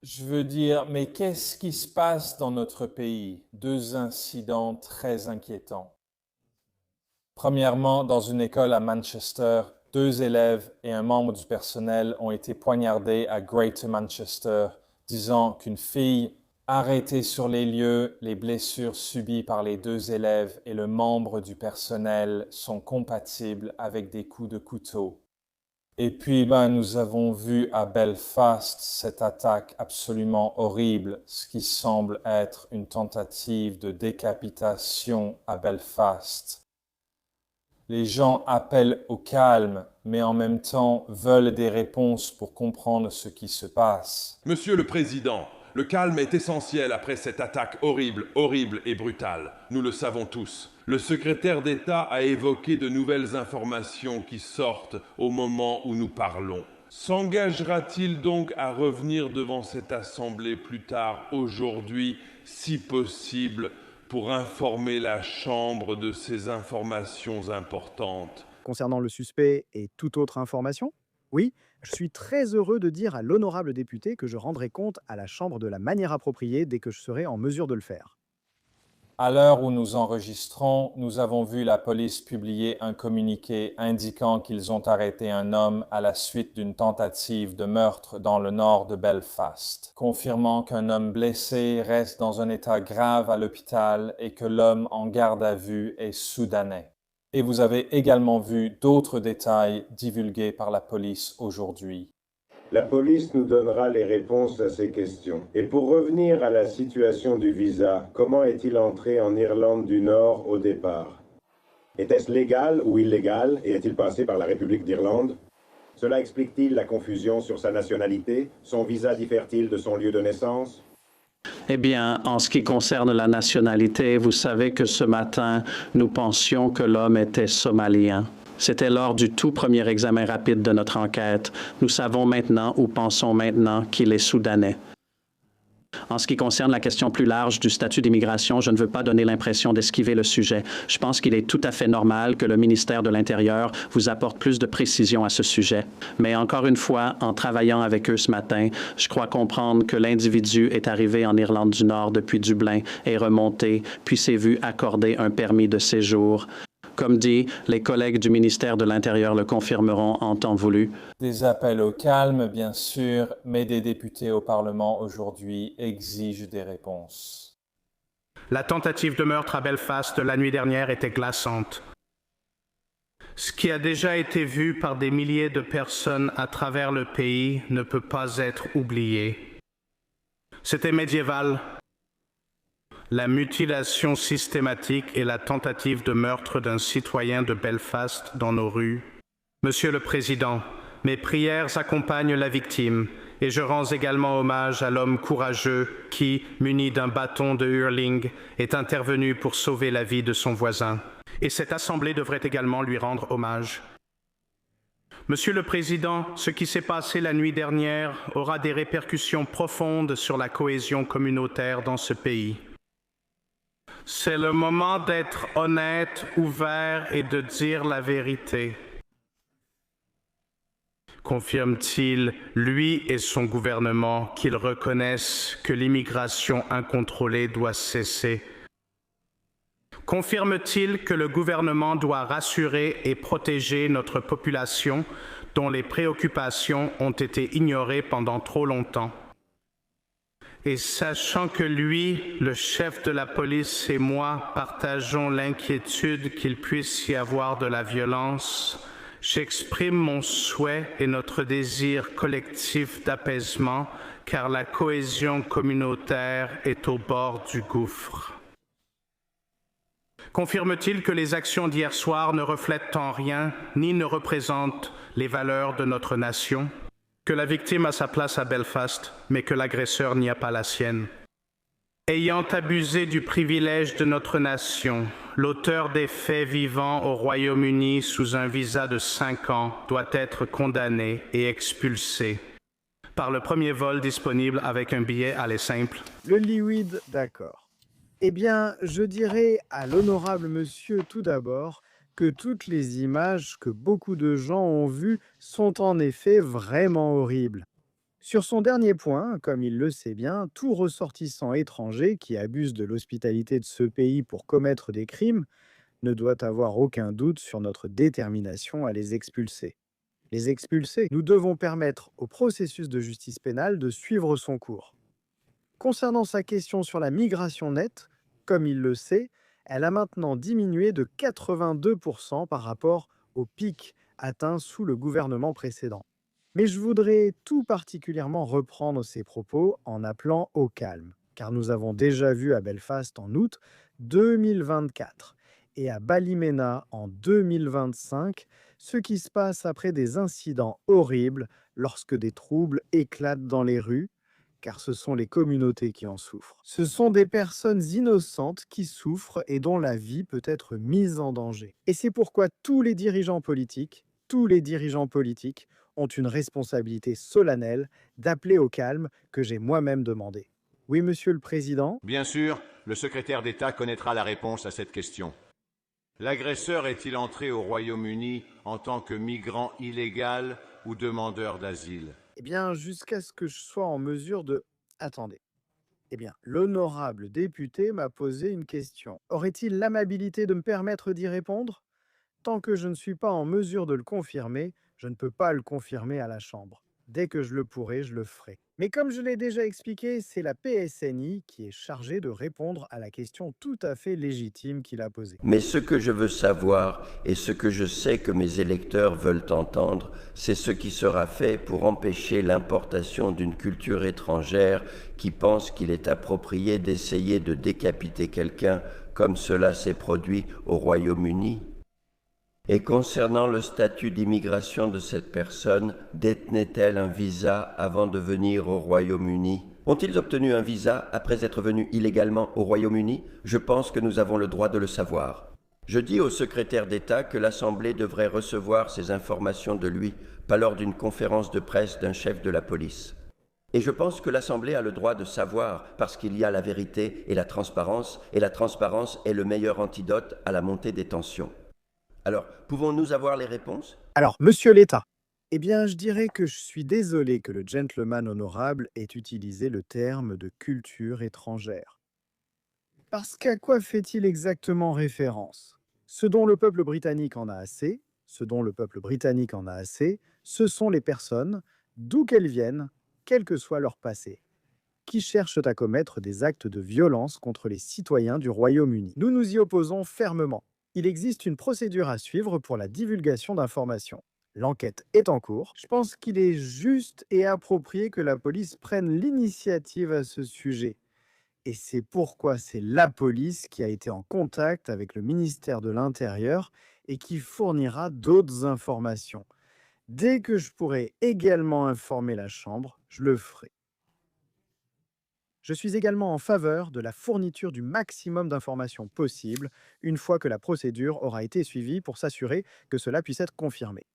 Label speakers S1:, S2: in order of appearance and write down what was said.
S1: Je veux dire, mais qu'est-ce qui se passe dans notre pays? Deux incidents très inquiétants. Premièrement, dans une école à Manchester, deux élèves et un membre du personnel ont été poignardés à Greater Manchester, disant qu'une fille arrêtée sur les lieux, les blessures subies par les deux élèves et le membre du personnel sont compatibles avec des coups de couteau. Et puis, nous avons vu à Belfast cette attaque absolument horrible, ce qui semble être une tentative de décapitation à Belfast. Les gens appellent au calme, mais en même temps veulent des réponses pour comprendre ce qui se passe.
S2: Monsieur le Président, le calme est essentiel après cette attaque horrible, horrible et brutale. Nous le savons tous. Le secrétaire d'État a évoqué de nouvelles informations qui sortent au moment où nous parlons. S'engagera-t-il donc à revenir devant cette Assemblée plus tard aujourd'hui, si possible, pour informer la Chambre de ces informations importantes?
S3: Concernant le suspect et toute autre information? Oui, je suis très heureux de dire à l'honorable député que je rendrai compte à la Chambre de la manière appropriée dès que je serai en mesure de le faire.
S1: À l'heure où nous enregistrons, nous avons vu la police publier un communiqué indiquant qu'ils ont arrêté un homme à la suite d'une tentative de meurtre dans le nord de Belfast, confirmant qu'un homme blessé reste dans un état grave à l'hôpital et que l'homme en garde à vue est soudanais. Et vous avez également vu d'autres détails divulgués par la police aujourd'hui.
S4: La police nous donnera les réponses à ces questions. Et pour revenir à la situation du visa, comment est-il entré en Irlande du Nord au départ? Était-ce légal ou illégal et est-il passé par la République d'Irlande? Cela explique-t-il la confusion sur sa nationalité? Son visa diffère-t-il de son lieu de naissance?
S5: Eh bien, en ce qui concerne la nationalité, vous savez que ce matin, nous pensions que l'homme était somalien. C'était lors du tout premier examen rapide de notre enquête. Nous savons maintenant ou pensons maintenant qu'il est soudanais. En ce qui concerne la question plus large du statut d'immigration, je ne veux pas donner l'impression d'esquiver le sujet. Je pense qu'il est tout à fait normal que le ministère de l'Intérieur vous apporte plus de précisions à ce sujet. Mais encore une fois, en travaillant avec eux ce matin, je crois comprendre que l'individu est arrivé en Irlande du Nord depuis Dublin, est remonté, puis s'est vu accorder un permis de séjour. Comme dit, les collègues du ministère de l'Intérieur le confirmeront en temps voulu.
S1: Des appels au calme, bien sûr, mais des députés au Parlement aujourd'hui exigent des réponses.
S6: La tentative de meurtre à Belfast la nuit dernière était glaçante. Ce qui a déjà été vu par des milliers de personnes à travers le pays ne peut pas être oublié. C'était médiéval. La mutilation systématique et la tentative de meurtre d'un citoyen de Belfast dans nos rues. Monsieur le Président, mes prières accompagnent la victime et je rends également hommage à l'homme courageux qui, muni d'un bâton de hurling, est intervenu pour sauver la vie de son voisin. Et cette Assemblée devrait également lui rendre hommage. Monsieur le Président, ce qui s'est passé la nuit dernière aura des répercussions profondes sur la cohésion communautaire dans ce pays. C'est le moment d'être honnête, ouvert et de dire la vérité. Confirme-t-il, lui et son gouvernement, qu'ils reconnaissent que l'immigration incontrôlée doit cesser? Confirme-t-il que le gouvernement doit rassurer et protéger notre population dont les préoccupations ont été ignorées pendant trop longtemps? Et sachant que lui, le chef de la police et moi partageons l'inquiétude qu'il puisse y avoir de la violence, j'exprime mon souhait et notre désir collectif d'apaisement, car la cohésion communautaire est au bord du gouffre. Confirme-t-il que les actions d'hier soir ne reflètent en rien ni ne représentent les valeurs de notre nation? Que la victime a sa place à Belfast, mais que l'agresseur n'y a pas la sienne. Ayant abusé du privilège de notre nation, l'auteur des faits vivant au Royaume-Uni sous un visa de 5 ans doit être condamné et expulsé par le premier vol disponible avec un billet aller simple.
S3: Le Liwid, d'accord. Eh bien, je dirais à l'honorable monsieur tout d'abord que toutes les images que beaucoup de gens ont vues sont en effet vraiment horribles. Sur son dernier point, comme il le sait bien, tout ressortissant étranger qui abuse de l'hospitalité de ce pays pour commettre des crimes ne doit avoir aucun doute sur notre détermination à les expulser. Les expulser, nous devons permettre au processus de justice pénale de suivre son cours. Concernant sa question sur la migration nette, comme il le sait, elle a maintenant diminué de 82% par rapport au pic atteint sous le gouvernement précédent. Mais je voudrais tout particulièrement reprendre ses propos en appelant au calme, car nous avons déjà vu à Belfast en août 2024 et à Ballymena en 2025 ce qui se passe après des incidents horribles lorsque des troubles éclatent dans les rues, car ce sont les communautés qui en souffrent. Ce sont des personnes innocentes qui souffrent et dont la vie peut être mise en danger. Et c'est pourquoi tous les dirigeants politiques ont une responsabilité solennelle d'appeler au calme que j'ai moi-même demandé. Oui, Monsieur le Président.
S7: Bien sûr, le secrétaire d'État connaîtra la réponse à cette question. L'agresseur est-il entré au Royaume-Uni en tant que migrant illégal ou demandeur d'asile?
S3: Eh bien, jusqu'à ce que je sois en mesure de... Attendez. Eh bien, l'honorable député m'a posé une question. Aurait-il l'amabilité de me permettre d'y répondre? Tant que je ne suis pas en mesure de le confirmer, je ne peux pas le confirmer à la Chambre. Dès que je le pourrai, je le ferai. Mais comme je l'ai déjà expliqué, c'est la PSNI qui est chargée de répondre à la question tout à fait légitime qu'il a posée.
S8: Mais ce que je veux savoir et ce que je sais que mes électeurs veulent entendre, c'est ce qui sera fait pour empêcher l'importation d'une culture étrangère qui pense qu'il est approprié d'essayer de décapiter quelqu'un comme cela s'est produit au Royaume-Uni. Et concernant le statut d'immigration de cette personne, détenait-elle un visa avant de venir au Royaume-Uni? Ont-ils obtenu un visa après être venus illégalement au Royaume-Uni? Je pense que nous avons le droit de le savoir. Je dis au secrétaire d'État que l'Assemblée devrait recevoir ces informations de lui, pas lors d'une conférence de presse d'un chef de la police. Et je pense que l'Assemblée a le droit de savoir parce qu'il y a la vérité et la transparence est le meilleur antidote à la montée des tensions. Alors, pouvons-nous avoir les réponses?
S3: Alors, Monsieur l'État, eh bien, je dirais que je suis désolé que le gentleman honorable ait utilisé le terme de culture étrangère. Parce qu'à quoi fait-il exactement référence? Ce dont le peuple britannique en a assez, ce sont les personnes, d'où qu'elles viennent, quel que soit leur passé, qui cherchent à commettre des actes de violence contre les citoyens du Royaume-Uni. Nous nous y opposons fermement. Il existe une procédure à suivre pour la divulgation d'informations. L'enquête est en cours. Je pense qu'il est juste et approprié que la police prenne l'initiative à ce sujet. Et c'est pourquoi c'est la police qui a été en contact avec le ministère de l'Intérieur et qui fournira d'autres informations. Dès que je pourrai également informer la Chambre, je le ferai. Je suis également en faveur de la fourniture du maximum d'informations possibles une fois que la procédure aura été suivie pour s'assurer que cela puisse être confirmé.